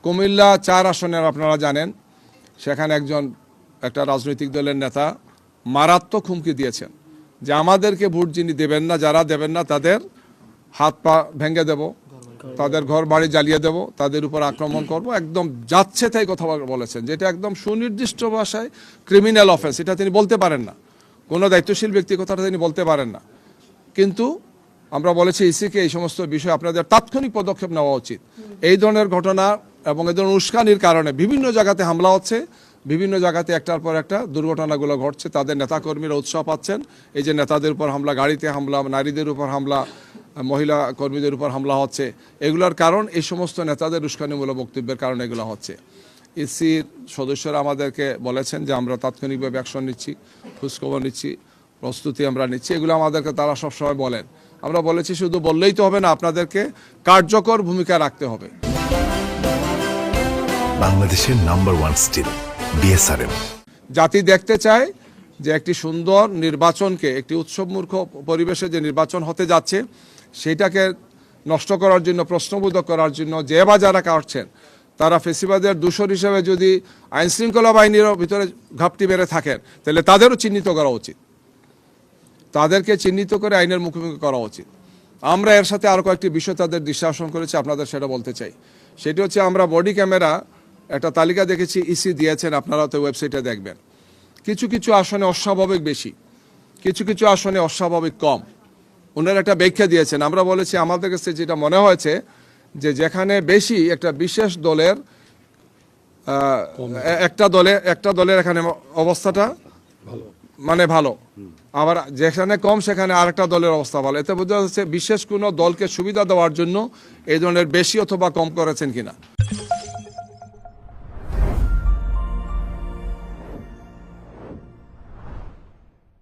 কুমিল্লা 4 আসনের আপনারা জানেন সেখানে একটা রাজনৈতিক দলের নেতা মারাত্মক হুমকি দিয়েছেন যে আমাদেরকে ভোট যিনি দেবেন না, যারা দেবেন না তাদের হাত পা ভেঙে দেব, তাদের ঘর বাড়ি জ্বালিয়ে দেব, তাদের উপর আক্রমণ করব, একদম যাচ্ছে তাই কথা বলেছেন, যেটা একদম সুনির্দিষ্ট ভাষায় ক্রিমিনাল অফেন্স। এটা তিনি বলতে পারেন না, কোনো দায়িত্বশীল ব্যক্তি কথাটা তিনি বলতে পারেন না। কিন্তু আমরা বলেছি ইসিকে এই সমস্ত বিষয়ে আপনাদের তাৎক্ষণিক পদক্ষেপ নেওয়া উচিত। এই ধরনের ঘটনা এবং এই ধরনের উস্কানির কারণে বিভিন্ন জায়গাতে হামলা হচ্ছে, বিভিন্ন জায়গাতে একটার পর একটা দুর্ঘটনাগুলো ঘটছে, তাদের নেতাকর্মীরা উৎসাহ পাচ্ছেন। এই যে নেতাদের উপর হামলা, গাড়িতে হামলা, নারীদের উপর হামলা, মহিলা কর্মীদের উপর হামলা হচ্ছে, এগুলোর কারণ এই সমস্ত নেতাদের উস্কানিমূলক বক্তব্যের কারণে এগুলো হচ্ছে। ইসির সদস্যরা আমাদেরকে বলেছেন যে আমরা তাৎক্ষণিকভাবে অ্যাকশন নিচ্ছি, খোঁজখবর নিচ্ছি, প্রস্তুতি আমরা নিচ্ছি, এগুলো আমাদেরকে তারা সবসময় বলেন। আমরা বলেছি শুধু বললেই তো হবে না, আপনাদেরকে কার্যকর ভূমিকা রাখতে হবে। বাংলাদেশের নাম্বার 1 স্টিল বিএসআরএম। জাতি দেখতে চায় যে একটি সুন্দর নির্বাচনকে, একটি উৎসবমুখ পরিবেশে যে নির্বাচন হতে যাচ্ছে সেটাকে নষ্ট করার জন্য, প্রশ্নবোধক করার জন্য যে বা যারা কাটছেন তারা ফেসিবাদের দূষর হিসেবে যদি আইন শৃঙ্খলা বাহিনীর ভিতরে ঘাপটি বেড়ে থাকেন তাহলে তাদেরও চিহ্নিত করা উচিত, তাদেরকে চিহ্নিত করে আইনের মুখোমুখি করা উচিত। আমরা এর সাথে আরও কয়েকটি বিষয় তাদের দৃষ্টি আকর্ষণ করেছি, আপনাদের সেটা বলতে চাই। সেটি হচ্ছে আমরা বডি ক্যামেরা একটা তালিকা দেখেছি, ইসি দিয়েছেন, আপনারা তো ওয়েবসাইটে দেখবেন। কিছু কিছু আসনে অস্বাভাবিক বেশি, কিছু কিছু আসনে অস্বাভাবিক কম। ওনারা একটা ব্যাখ্যা দিয়েছেন। আমরা বলেছি আমাদের কাছে যেটা মনে হয়েছে যে যেখানে বেশি একটা বিশেষ দলের একটা দলের এখানে অবস্থাটা মানে ভালো, আবার যেখানে কম সেখানে আরেকটা দলের অবস্থা ভালো। এতে বোঝা যাচ্ছে বিশেষ কোনো দলকে সুবিধা দেওয়ার জন্য এই ধরনের বেশি অথবা কম করেছেন কিনা।